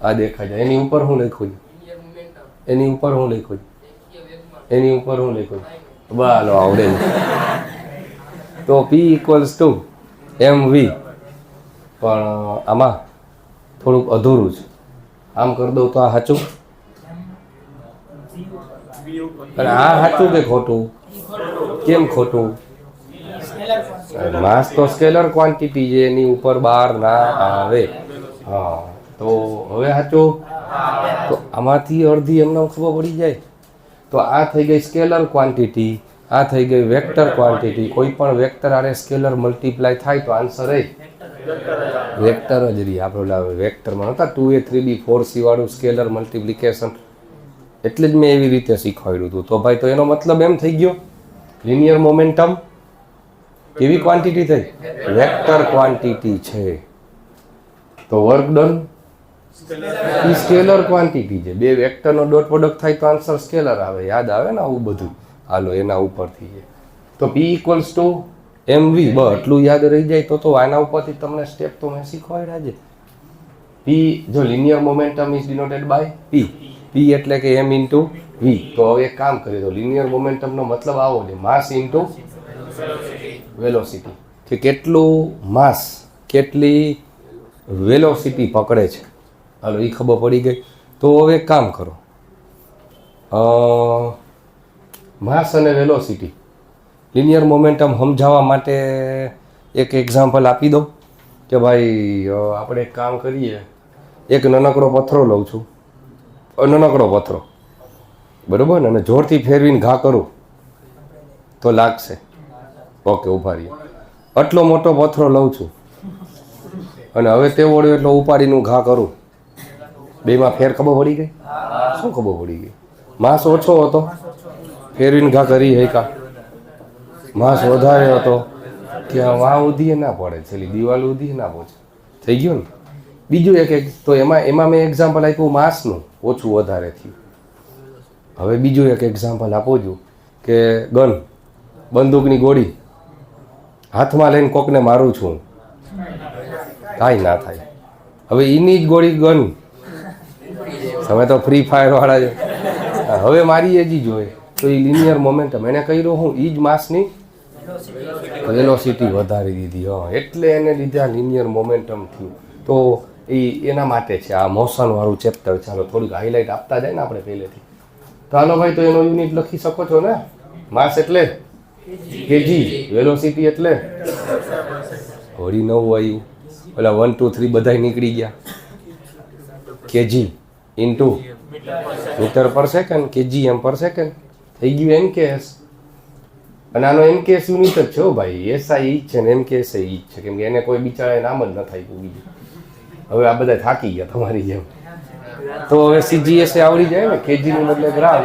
આ દેખાય છે એની ઉપર હું લખ્યું છે, એની ઉપર હું લખ્યું છે, એની ઉપર હું લખ્યું છે, બાલો આવડે. તો P equals to mv. પણ આમાં થોડુંક અધૂરું છે. આમ કરી દઉં તો આ સાચું, અને આ સાચું કે ખોટું? કેમ ખોટું? માસ તો સ્કેલર ક્વોન્ટિટી છે, એની ઉપર બહાર ના આવે. હા તો હવે સાચું. તો આમાંથી અડધી એમને ખબર પડી જાય. તો આ થઈ ગઈ સ્કેલર ક્વોન્ટિટી, આ થઈ ગઈ વેક્ટર ક્વોન્ટિટી. કોઈ પણ વેક્ટર આરે સ્કેલર મલ્ટીપ્લાય થાય તો આન્સર એ વેક્ટર જ રહી. આપણે વેક્ટરમાં હતા 2a 3b 4c વાળું સ્કેલર મલ્ટિપ્લિકેશન, એટલે જ મેં એવી રીતે શીખવાડ્યું હતું. તો ભાઈ તો એનો મતલબ એમ થઈ ગયો લિનિયર મોમેન્ટમ કેવી ક્વોન્ટિટી થઈ? વેક્ટર ક્વોન્ટિટી છે. તો વર્ક ડન એ સ્કેલર ક્વોન્ટિટી છે. બે વેક્ટરનો ડોટ પ્રોડક્ટ થાય તો આન્સર સ્કેલર આવે. યાદ આવે ને આવું બધું? હાલો એના ઉપરથી છે. તો P equals to mv, એટલું યાદ રહી જાય તો આના ઉપરથી તમને સ્ટેપ તો મેં શીખવાડ્યા છે. P જો linear momentum is denoted by P. P એટલે કે m ઇન્ટુ v. તો હવે એક કામ કરીએ તો લિનિયર મોમેન્ટમનો મતલબ આવો છે, માસ ઇન્ટુ વેલોસિટી. કે કેટલું માસ કેટલી વેલોસિટી પકડે છે. હાલો એ ખબર પડી ગઈ. તો હવે એક કામ કરો, માસ અને વેલોસિટી લિનિયર મોમેન્ટમ સમજાવવા માટે એક એક્ઝામ્પલ આપી દો કે ભાઈ આપણે એક કામ કરીએ. એક નાનકડો પથ્થરો લઉં છું, નાનકડો પથ્થરો બરાબર ને, અને જોરથી ફેરવીને ઘા કરું તો લાગશે. ઓકે ઉભા રહીએ. આટલો મોટો પથ્થરો લઉં છું અને હવે તે વળ્યો એટલો ઉપાડીનું ઘા કરું, બેમાં ફેર ખબર પડી ગઈ? શું ખબર પડી ગઈ? માસ ઓછો હતો ફેરવીને ઘા કરી હૈકા, માસ વધારે હતો ત્યાં વાં ઉધીએ ના પડે, છેલ્લી દિવાલ ઉધીએ ના પહોંચે. થઈ ગયું ને? બીજું એક તો એમાં મેં એક્ઝામ્પલ આપ્યું માસનું ઓછું વધારે થયું. હવે બીજું એક એક્ઝામ્પલ આપું છું કે ગન, બંદૂકની ગોળી હાથમાં લઈને કોકને મારું છું, કાંઈ ના થાય. હવે એની જ ગોળી ગન, તમે તો ફ્રી ફાયર વાળા છે, હવે મારી એ જ જોઈએ તો એ લિનિયર મોમેન્ટમ એને કર્યો હું એ જ માસની વેલોસિટી વધારી દીધી. હા એટલે એને લીધે આ લિનિયર મોમેન્ટમ થયું. તો એના માટે છે આ મોશન વાળું ચેપ્ટર. ચાલો થોડીક હાઇલાઇટ આપતા જાય ને આપણે પહેલેથી. તો હાલો ભાઈ, તો એનો યુનિટ લખી શકો છો ને? માસ એટલે કેજી, વેલોસિટી એટલે વળી નવું આવ્યું, પેલા 1 2 3 બધા નીકળી ગયા. કેજી ઇન્ટુ મીટર પર સેકન્ડ, કેજીએમ પર સેકન્ડ થઈ ગયું એનકેએસ. અને આનો એનકેએસ યુનિટ જ છે ભાઈ, એસઆઈ ઈ જ છે ને એમકેએસ ઈ જ છે, કેમ કે એને કોઈ બિચારા નામ જ ન થાય બીજું. હવે આ બધા થાકી ગયા તમારી જેમ. તો હવે સીજીએસ આવડી જાય ને, કેજીની બદલે ગ્રામ.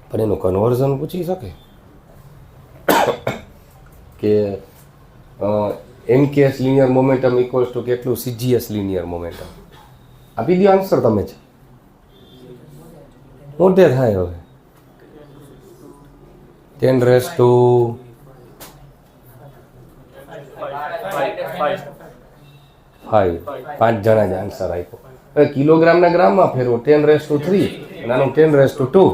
પણ એનું કન્વર્ઝન પૂછી શકે કે MKS linear momentum equals to કેટલું સીજીએસ લિનિયર મોમેન્ટમ. આપી દો આન્સર તમે જ, મોટે થાય. હવે 10 રેઝ ટુ 5, 5 જણા જ આન્સર આપ્યો. હવે કિલોગ્રામના ગ્રામમાં ફેરવો, 10 રેઝ ટુ 3 અને આનું 10 રેઝ ટુ 2.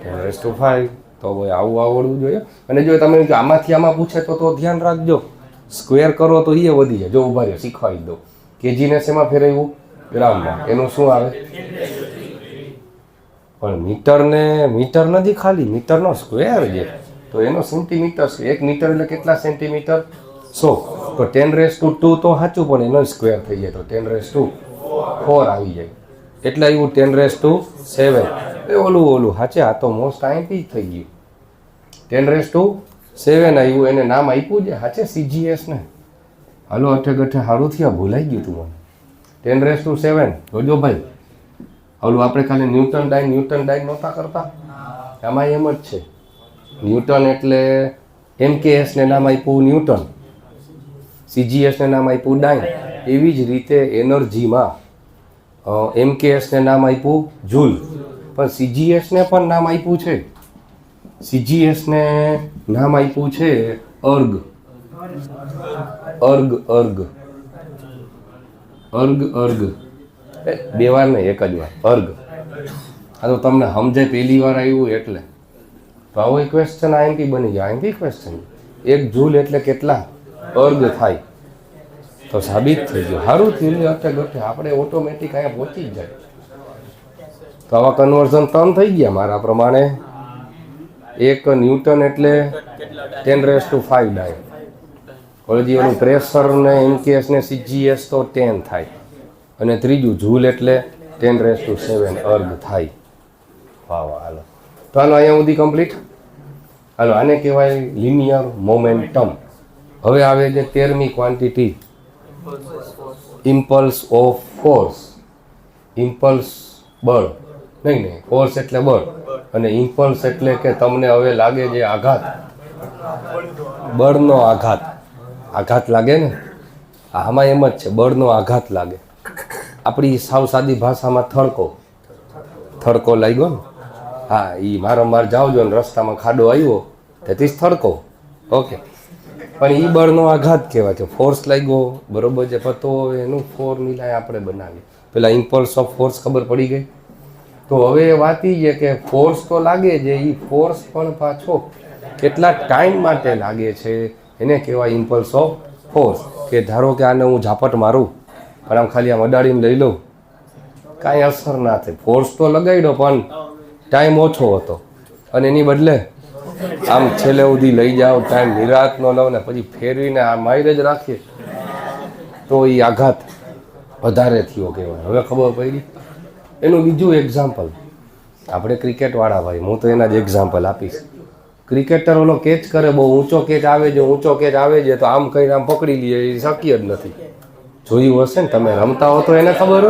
10⁵ તો ભાઈ આવું આવડવું જોઈએ. અને જો તમે આમાંથી આમાં પૂછે તો ધ્યાન રાખજો, સ્ક્વેર કરો તો એ વધી જાય. જો ઉભા રહ્યો શીખવાડી દો. કેજીને શેમાં ફેરવ્યું? ગ્રામમાં. એનું શું આવે? પણ મીટર નથી, ખાલી મીટરનો સ્ક્વેર છે તો એનો સેન્ટીમીટર. 1 મીટર એટલે કેટલા સેન્ટીમીટર? 100. તો 10⁻² તો સાચું, પણ એનો સ્ક્વેર થઈ જાય તો 10⁻4 આવી જાય. એટલે આવ્યું 10⁻7. ઓલું સાચે આ તો મોસ્ટ અહીંથી જ થઈ ગયું. 10⁻7 આવ્યું. એને નામ આપ્યું છે સાચે CGS ને. હાલો અઠે ગઠે સારું થયા, ભૂલાઈ ગયું તું મને. 10⁻7 જોજો ભાઈ. ઓલું આપણે ખાલી ન્યૂટન ડાઇન નહોતા કરતા, આમાં એમ જ છે. ન્યૂટન એટલે MKS ને નામ આપ્યું ન્યૂટન, CGS ને નામ આપ્યું ડાઇન. એવી જ રીતે એનર્જીમાં MKS ને નામ આપ્યું જૂલ, પણ CGS ને પણ નામ આપ્યું છે. CGS ને નામ આપ્યું છે અર્ગ. બે વાર નહીં, એક જ વાર અર્ગ. આ તો તમને સમજે પહેલી વાર આવ્યું એટલે. તો આવો ક્વેશ્ચન અહીંથી બની જાય. અહીંથી ક્વેશ્ચન 1 જૂલ એટલે કેટલા અર્ગ થાય, તો સાબિત થઈ ગયું. સારું થયું અટે ગટે આપણે ઓટોમેટિક અહીંયા પહોંચી જ જાય. તો આવા કન્વર્ઝન 3 થઈ ગયા મારા પ્રમાણે. 1 ન્યૂટન એટલે 10⁵ ડાય. ઓલું ઓલું પ્રેશર ને MKS ને CGS તો 10 થાય. અને ત્રીજું જૂલ એટલે 10⁻7 અર્ગ થાય. વાહ વાહ. હાલો તો હાલો અહીંયા સુધી કમ્પ્લીટ. હાલો આને કહેવાય લિનિયર મોમેન્ટમ. હવે આવે છે 13મી quantity, impulse of force. Impulse બળ નહીં, ફોર્સ એટલે બળ, અને ઇમ્પલ્સ એટલે કે તમને હવે લાગે છે આઘાત. બળનો આઘાત. આઘાત લાગે ને, આમાં એમ જ છે, બળનો આઘાત લાગે. આપણી સાવ સાદી ભાષામાં થડકો લાગ્યો ને. હા, એ વારંવાર જાવજો ને રસ્તામાં ખાડો આવ્યો તેથી થડકો. ઓકે, પણ એ બળનો આઘાત કહેવાય છે. ફોર્સ લાગ્યો, બરોબર છે. પણ તો એનું ફોર્મ્યુલા આપણે બનાવીએ. પેલા ઇમ્પલ્સ ઓફ ફોર્સ ખબર પડી ગઈ. તો હવે વાત એ છે કે ફોર્સ તો લાગે છે, એ ફોર્સ પણ પાછો કેટલા ટાઈમ માટે લાગે છે એને કહેવાય ઇમ્પલ્સ ઓફ ફોર્સ. કે ધારો કે આને હું ઝાપટ મારું પણ આમ ખાલી આમ અડાડીને લઈ લઉં, કાંઈ અસર ના થાય. ફોર્સ તો લગાડ્યો પણ ટાઈમ ઓછો હતો, અને એની બદલે આમ છેલ્લે સુધી લઈ જાઓ, ટાઈમ નિરાત ન લો ને પછી ફેરવીને આ માઇર જ રાખીએ તો એ આઘાત વધારે થયો કહેવાય. હવે ખબર પડી. એનું બીજું એક્ઝામ્પલ આપણે ક્રિકેટવાળા ભાઈ, હું તો એના જ એક્ઝામ્પલ આપીશ. ક્રિકેટર ઓલો કેચ કરે, બહુ ઊંચો કેચ આવે છે તો આમ કહીને આમ પકડી લઈએ, એ શક્ય જ નથી. જોયું હશે ને તમે, રમતા હો તો એને ખબર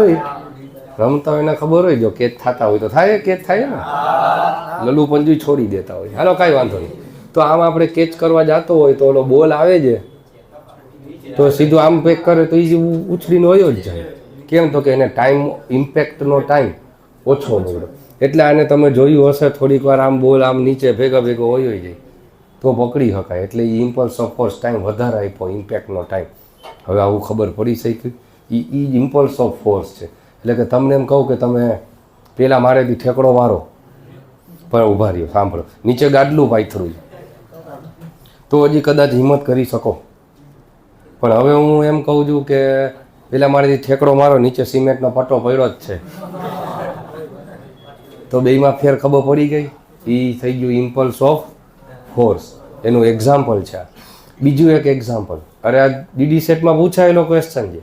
હોય, જો કેચ થતા હોય તો થાય, કેચ થાય ને, લલુ પંજુ છોડી દેતા હોય. હાલો કાંઈ વાંધો નહીં. તો આમ આપણે કેચ કરવા જતો હોય તો ઓલો બોલ આવે છે તો સીધું આમ પેક કરે તો એ ઉછળીને વયો જ જાય. કેમ? તો કે એને ટાઈમ, ઇમ્પેક્ટનો ટાઈમ ઓછો મળ્યો. એટલે આને તમે જોયું હશે, થોડીક વાર આમ બોલ આમ નીચે ભેગો વયો જાય તો પકડી શકાય. એટલે એ ઇમ્પલ્સ ઓફ ફોર્સ ટાઈમ વધારે આપ્યો, ઇમ્પેક્ટનો ટાઈમ. હવે આવું ખબર પડી શકી. એ ઇમ્પલ્સ ઓફ ફોર્સ છે. એટલે કે તમને એમ કહું કે તમે પહેલાં મારેથી ઠેકડો મારો, પણ ઊભા રહ્યો, સાંભળો, નીચે ગાડલું પાથરું તો હજી કદાચ હિંમત કરી શકો. પણ હવે હું એમ કહું છું કે પહેલાં મારેથી ઠેકડો મારો, નીચે સિમેન્ટનો પટ્ટો પડ્યો જ છે, તો બેમાં ફેર ખબર પડી ગઈ. એ થઈ ગયું ઇમ્પલ્સ ઓફ ફોર્સ. એનું એક્ઝામ્પલ છે. બીજું એક એક્ઝામ્પલ, અરે આ DD સેટમાં પૂછાયેલો ક્વેશ્ચન છે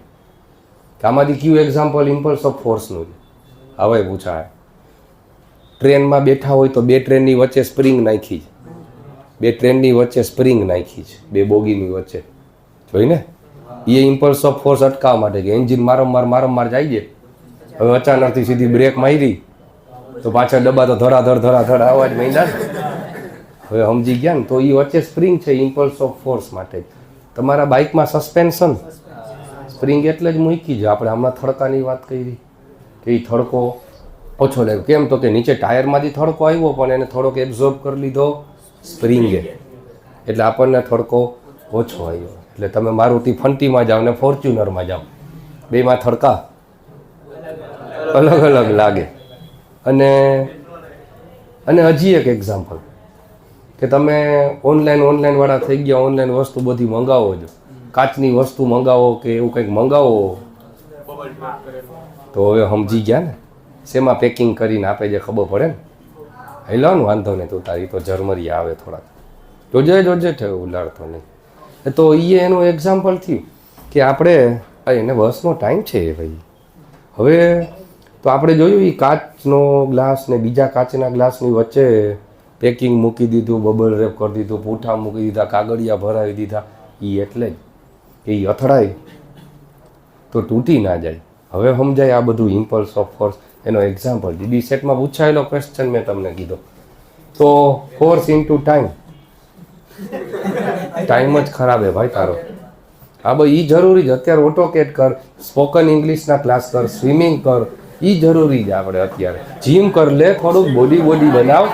કે આમાંથી કયું એક્ઝામ્પલ ઇમ્પલ્સ ઓફ ફોર્સનું છે. હવે પૂછાય, ટ્રેનમાં બેઠા હોય તો બે ટ્રેનની વચ્ચે સ્પ્રિંગ નાખી છે, બે બોગીની વચ્ચે, જોઈને એ ઇમ્પલ્સ ઓફ ફોર્સ અટકાવવા માટે કે એન્જિન મારંવાર જાય છે. હવે અચાનકથી સીધી બ્રેક મારી તો પાછળ ડબ્બા તો ધડાધડ અવાજ માંડ્યા ને. હવે સમજી ગયા ને, તો એ વચ્ચે સ્પ્રિંગ છે, ઇમ્પલ્સ ઓફ ફોર્સ માટે. તમારા બાઇકમાં સસ્પેન્શન સ્પ્રિંગ એટલે જ મૂકી છે. આપણે હમણાં થડકાની વાત કરી કે એ થડકો ઓછો લાગ્યો. કેમ? તો કે નીચે ટાયરમાંથી થડકો આવ્યો પણ એને થોડોક એબ્ઝોર્બ કરી લીધો સ્પ્રિંગે, એટલે આપણને થડકો ઓછો આવ્યો. એટલે તમે મારુતિ ફંટીમાં જાઓ ને ફોર્ચ્યુનરમાં જાઓ, બેમાં થડકા અલગ લાગે. અને અને હજી એક એક્ઝામ્પલ કે તમે ઓનલાઈન વાળા થઈ ગયા, ઓનલાઈન વસ્તુ બધી મંગાવો છો, કાચની વસ્તુ મંગાવો કે એવું કંઈક મંગાવો તો હવે સમજી ગયા ને શેમાં પેકિંગ કરીને આપે જે ખબર પડે ને. હેલો ને વાંધો નહીં, તું તારી તો ઝરમરી આવે થોડાક, જોજે ઉલાડતો નહીં. તો એ એનું એક્ઝામ્પલ થયું કે આપણે એને બસનો ટાઈમ છે ભાઈ. હવે તો આપણે જોયું એ કાચનો ગ્લાસ ને બીજા કાચના ગ્લાસની વચ્ચે પેકિંગ મૂકી દીધું, બબલ રેપ કરી દીધું, પૂઠા મૂકી દીધા, કાગળિયા ભરાવી દીધા. એ એટલે જ કે એ અથડાય તો તૂટી ના જાય. હવે સમજાય આ બધું ઇમ્પલ્સ ઓફ ફોર્સ. એનો એક્ઝામ્પલ ડીડી સેટમાં પૂછાયેલો ક્વેશ્ચન મેં તમને કીધો. તો ફોર્સ ઇન્ટુ ટાઈમ, ટાઈમ જ ખરાબ હે ભાઈ તારો. હા ભાઈ એ જરૂરી જ. અત્યારે ઓટોકેટ કર, સ્પોકન ઇંગ્લિશના ક્લાસ કર, સ્વિમિંગ કર, એ જરૂરી જ. આપણે અત્યારે જીમ કર લે, થોડુંક બોડી બનાવ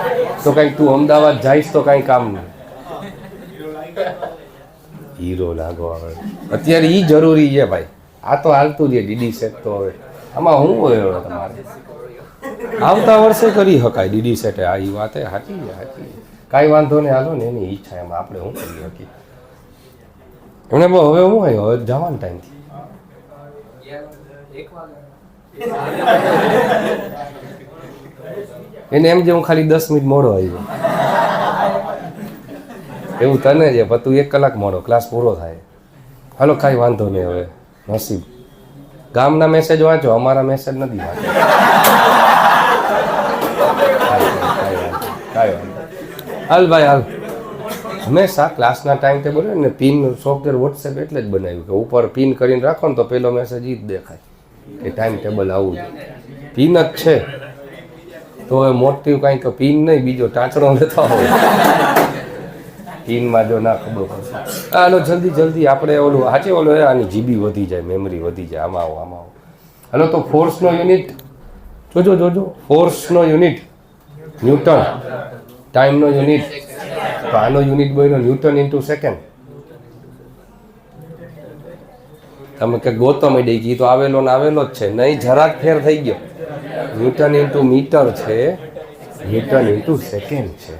તો કંઈક તું અમદાવાદ જઈશ તો કાંઈ કામ નહીં. હીરો લાગો આવે અત્યારે એ જરૂરી છે ભાઈ. આ તો હાલતું છે ડીડી સેટ. તો હવે આમાં શું હોય તમારે? આવતા વર્ષે કરી શકાય ડીડી સેટે. આ એ વાત સાચી છે. કાંઈ વાંધો નહીં, હાલો ને એની ઈચ્છા, એમાં આપણે શું કરી શકીએ. એમને હવે શું હોય, હવે જવાનો ટાઈમ થી એને એમ જે હું ખાલી 10 મિનિટ મોડો આવ્યો એવું તને છે, પણ તું 1 કલાક મોડો, ક્લાસ પૂરો થાય. હાલો કાંઈ વાંધો નહીં, હવે નસીબ. ગામના મેસેજ વાંચો, અમારા મેસેજ નથી વાંચો. કાંઈ વાંધો. હાલ ભાઈ હાલ. હંમેશા ક્લાસના ટાઈમ ટેબલ હોય ને, પિન સોફ્ટવેર વોટ્સએપ એટલે જ બનાવ્યું કે ઉપર પિન કરીને રાખો ને તો પેલો મેસેજ એ જ દેખાય કે ટાઈમ ટેબલ આવું છે. પિન જ છે તો હવે મોટિવ કાંઈ તો પિન નહીં, બીજો ટાંચડો લેતા હોય પિનમાં જો ના ખબર પડશે. હાલો જલ્દી આપણે ઓલું સાચે ઓલું આની જીબી વધી જાય, મેમરી વધી જાય. આમાં આવો. હાલો તો ફોર્સનો યુનિટ જોજો. ફોર્સનો યુનિટ ન્યૂટન, ટાઈમનો યુનિટ તો આનો યુનિટ બન્યો ન્યૂટન ઇન્ટુ સેકન્ડ. તમે કે ગોતો માંડી ગઈ તો આવેલો જ છે નહીં, જરાક ફેર થઈ ગયો. ન્યૂટન ઇન્ટુ મીટર છે, ન્યૂટન ઇન્ટુ સેકન્ડ છે.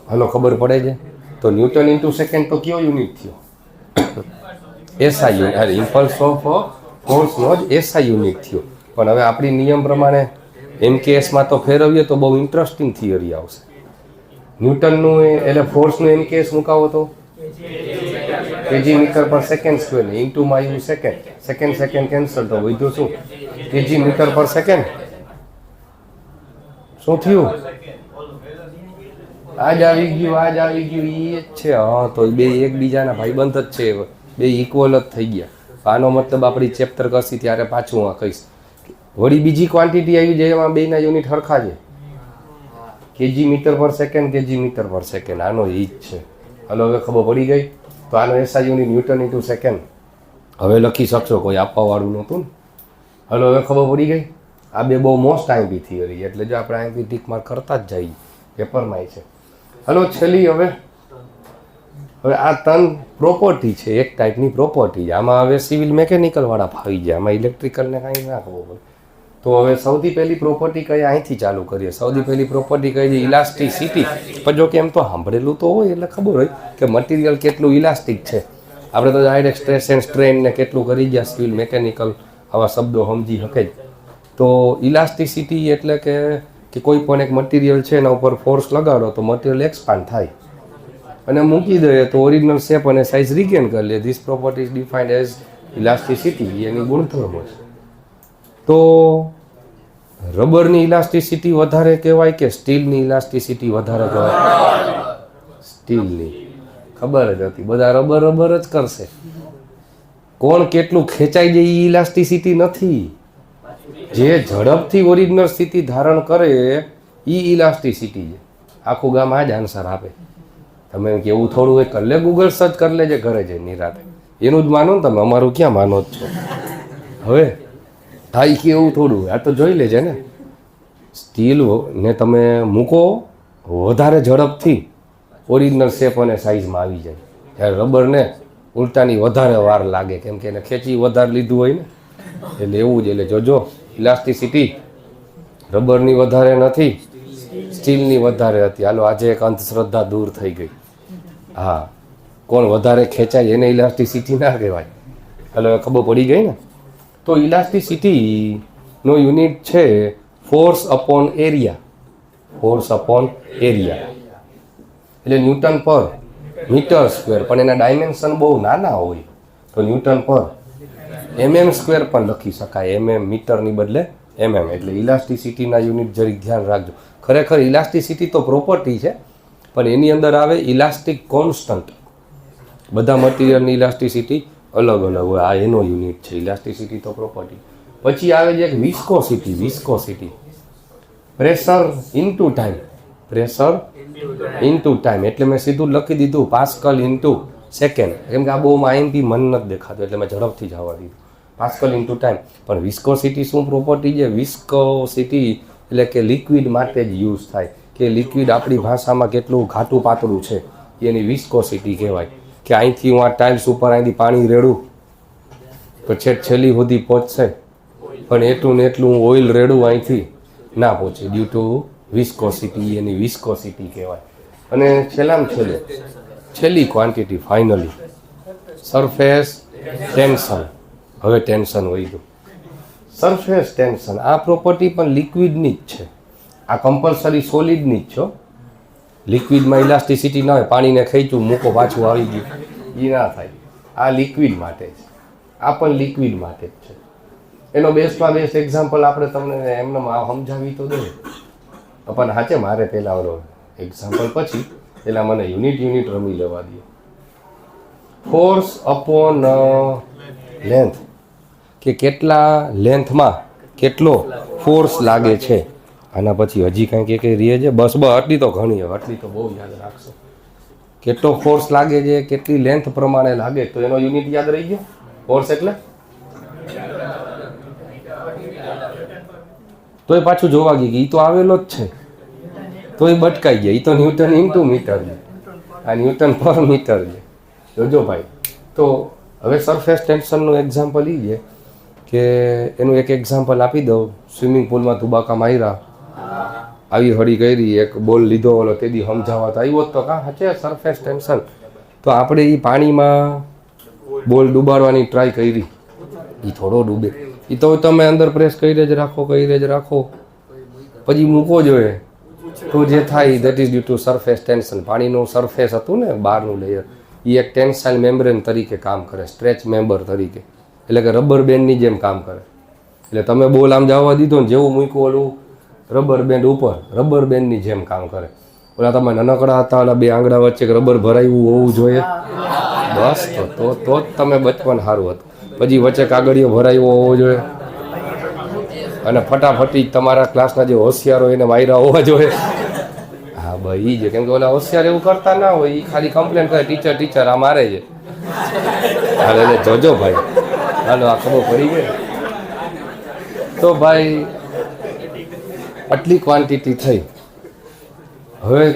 હાલો ખબર પડે છે. તો ન્યૂટન ઇન્ટુ સેકન્ડ તો કયો યુનિટ થયો? SI unit. ઇમ્પલ્સ ઓફ ફોર્સનો જ એસઆઈ યુનિટ થયો. પણ હવે આપણી નિયમ પ્રમાણે એમકેએસમાં તો ફેરવીએ તો બહુ ઇન્ટરેસ્ટિંગ થિયરી આવશે. ન્યૂટનનું એટલે ફોર્સનું એમકેએસ મુકાવો તો કેજી મીટર પર સેકન્ડ સ્ક્વેર ને ઇન્ટુમાં આવ્યું સેકન્ડ કેન્સલ તો વધ્યું શું? કેજી મીટર પર સેકન્ડ. શું થયું? આજ આવી ગયું એ જ છે. હા તો બે એકબીજાના ભાઈબંધ જ છે, બે ઇક્વલ જ થઈ ગયા. આનો મતલબ આપણી ચેપ્ટર કરશી ત્યારે પાછું આ કહીશ. વળી બીજી ક્વોન્ટિટી આવી જાય એમાં બેના યુનિટ સરખા છે, કેજી મીટર પર સેકન્ડ, કેજી મીટર પર સેકન્ડ. આનો એ જ છે. હાલો હવે ખબર પડી ગઈ. તો આનો SI unit newton into second હવે લખી શકશો, કોઈ આપવાવાળું નહોતું ને. હાલો હવે ખબર પડી ગઈ. આ બે બહુ મોસ્ટ આઈમ્પી થિયરી, એટલે જો આપણે આઈમ્પી ટીક માર્ક કરતા જ જઈએ પેપરમાં છે. હાલો છેલ્લી હવે આ 3 પ્રોપર્ટી છે, એક ટાઈપની પ્રોપર્ટી છે. આમાં હવે સિવિલ મેકેનિકલ વાળા ફાવી જાય, આમાં ઇલેક્ટ્રિકલને કાંઈ ના ખબર પડે. તો હવે સૌથી પહેલી પ્રોપર્ટી કઈ અહીંથી ચાલુ કરીએ. સૌથી પહેલી પ્રોપર્ટી કઈ છે? ઇલાસ્ટિસિટી. પણ જો કે એમ તો સાંભળેલું તો હોય એટલે ખબર હોય કે મટીરિયલ કેટલું ઇલાસ્ટિક છે. આપણે તો ડાયરેક્ટ સ્ટ્રેસ એન્ડ સ્ટ્રેન ને કેટલું કરી ગયા, સિવિલ મેકેનિકલ આવા શબ્દો સમજી શકે જ. તો ઇલાસ્ટિસિટી એટલે કે કોઈ પણ એક મટીરિયલ છે એના ઉપર ફોર્સ લગાડો તો મટીરિયલ એક્સપાન્ડ થાય અને મૂકી દઈએ તો ઓરિજિનલ શેપ અને સાઇઝ રિગેન કરી લે. This property is defined as elasticity. એની ગુણધર્મો છે. તો રબરની ઇલાસ્ટિસિટી વધારે કહેવાય કે સ્ટીલની ઇલાસ્ટિસિટી વધારે કહેવાય? સ્ટીલની. ખબર જ હતી, બધા રબર જ કરશે. કોણ કેટલું ખેંચાઈ જાય એ ઇલાસ્ટિસિટી નથી. જે ઝડપથી ઓરિજિનલ સ્થિતિ ધારણ કરે એ ઇલાસ્ટિસિટી છે. આખું ગામ આ જ આન્સર આપે. તમે કેવું થોડું એ કરી લે, ગૂગલ સર્ચ કરી લેજે ઘરે જઈ નિરાતે. એનું જ માનો ને તમે, અમારું ક્યાં માનો જ છો હવે? હા એ કેવું થોડું, આ તો જોઈ લેજે ને. સ્ટીલ ને તમે મૂકો વધારે ઝડપથી ઓરિજિનલ શેપ અને સાઇઝમાં આવી જાય, ત્યારે રબરને ઉલટાની વધારે વાર લાગે કેમ કે એને ખેંચી વધારે લીધું હોય ને. એટલે એવું જ. એટલે જોજો ઇલાસ્ટિસિટી રબરની વધારે નથી, સ્ટીલની વધારે હતી. હાલો આજે એક અંધશ્રદ્ધા દૂર થઈ ગઈ. હા, કોણ વધારે ખેંચાય એને ઇલાસ્ટિસિટી ના કહેવાય. હાલો ખબર પડી ગઈ ને. તો ઇલાસ્ટિસિટીનો યુનિટ છે force upon area. Force upon area એટલે ન્યૂટન પર મીટર સ્ક્વેર, પણ એના ડાયમેન્શન બહુ નાના હોય તો ન્યૂટન પર mm સ્ક્વેર પણ લખી શકાય. મીટરની બદલે એટલે ઇલાસ્ટિસિટીના યુનિટ જરીક ધ્યાન રાખજો. ખરેખર ઇલાસ્ટિસિટી તો પ્રોપર્ટી છે, પણ એની અંદર આવે ઇલાસ્ટિક કોન્સ્ટન્ટ. બધા મટીરિયલની ઇલાસ્ટિસિટી અલગ અલગ હોય. આ એનો યુનિટ છે. ઇલાસ્ટિસિટી તો પ્રોપર્ટી. પછી આવે છે એક viscosity. Viscosity pressure into time. Pressure into time એટલે મેં સીધું લખી દીધું પાસ્કલ ઇન્ટુ સેકન્ડ, કેમ કે આ બહુ આઈએમપી મન નથી દેખાતું એટલે મેં ઝડપથી જવા દીધું. Pascal into time. પણ વિસ્કોસિટી શું પ્રોપર્ટી છે? વિસ્કોસિટી એટલે કે લિક્વિડ માટે જ યુઝ થાય, કે લિક્વિડ આપણી ભાષામાં કેટલું ઘાટું પાતળું છે એની વિસ્કોસિટી કહેવાય. કે અહીંથી હું આ ટાઇલ્સ ઉપર અહીંથી પાણી રેડું તો છેલ્લી સુધી પહોંચશે, પણ એટલું ને એટલું હું ઓઇલ રેડું અહીંથી ના પહોંચે, ડ્યુ ટુ વિસ્કોસિટી. એની વિસ્કોસિટી કહેવાય. અને છેલ્લી ક્વોન્ટિટી ફાઇનલી સરફેસ ટેન્શન. હવે ટેન્શન હોય ગયું. સરફેસ ટેન્શન આ પ્રોપર્ટી પણ લિક્વિડની જ છે. આ કમ્પલસરી સોલિડની જ છો. લિક્વિડમાં ઇલાસ્ટિસિટી ના હોય, પાણીને ખેંચ્યું મૂકો પાછું આવી ગયું, એ ના થાય. આ લિક્વિડ માટે છે. આ પણ લિક્વિડ માટે જ છે. એનો બેસ્ટમાં બેસ્ટ એક્ઝામ્પલ આપણે તમને એમને સમજાવી તો દે, પણ હાચે મારે પહેલાં ઓલો એક્ઝામ્પલ પછી પહેલાં મને યુનિટ રમી લેવા દો. ફોર્સ અપોન લેન્થ, કે કેટલા લેન્થમાં કેટલો ફોર્સ લાગે છે. આના પછી હજી કાંઈક એક રીએ છે. બસ આટલી તો ઘણી હવે, આટલી તો બહુ યાદ રાખશો. કેટલો ફોર્સ લાગે છે, કેટલી લેન્થ પ્રમાણે લાગે, તો એનો યુનિટ યાદ રહી ગયો. ફોર્સ એટલે તોય પાછું જોવા ગઈ કે એ તો આવેલો જ છે, તોય બટકાઈ ગયા. એ તો ન્યૂટન ઇન્ટુ મીટર છે, આ ન્યૂટન પર મીટર છે. જોજો ભાઈ. તો હવે સરફેસ ટેન્શનનું એક્ઝામ્પલ એ છે કે એનું એક એક્ઝામ્પલ આપી દઉં. સ્વિમિંગ પુલમાં ધુબાકા માર્યા, આવી હળી કરી, એક બોલ લીધો, ઓલો તેદી સમજાવવા તો આવ્યો તો કાં હાચે સરફેસ ટેન્શન. તો આપણે એ પાણીમાં બોલ ડૂબાડવાની ટ્રાય કરી, એ થોડો ડૂબે. એ તો તમે અંદર પ્રેસ કરી જ રાખો, પછી મૂકો જોઈએ તો જે થાય that is due to surface tension. પાણીનું સરફેસ હતું ને બહારનું લેયર, એ એક ટેન્સાઇલ મેમ્બ્રેન તરીકે કામ કરે, સ્ટ્રેચ મેમ્બર તરીકે, એટલે કે રબર બેન્ડની જેમ કામ કરે. એટલે તમે બોલ આમ જવા દીધો ને જેવું મૂક્યું ઓલું રબર બેન્ડ ઉપર, રબર બેન્ડની જેમ કામ કરે. ઓલા તમે નાનકડા હતા, ઓલા બે આંગળા વચ્ચે રબર ભરાયું હોવું જોઈએ, બસ તો જ તમે બચપન સારું હતું. પછી વચ્ચે કાગળીઓ ભરાયો હોવો જોઈએ, અને ફટાફટી તમારા ક્લાસના જે હોશિયારો એને માર્યા હોવા જોઈએ. હા ભાઈ, એ જ. કેમ કે ઓલા હોશિયાર એવું કરતા ના હોય, એ ખાલી કમ્પ્લેન કરે, ટીચર આ મારે છે. હાલ એટલે જોજો ભાઈ. હાલો, આ ખબર પડી ગઈ. તો ભાઈ આટલી ક્વોન્ટિટી થઈ. હવે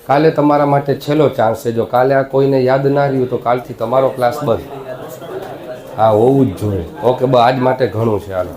કાલે તમારા માટે છેલ્લો ચાન્સ છે. જો કાલે આ કોઈને યાદ ના રહ્યું તો કાલથી તમારો ક્લાસ બંધ. હા, હોવું જ જોઈએ. ઓકે, આજ માટે ઘણું છે. હાલો.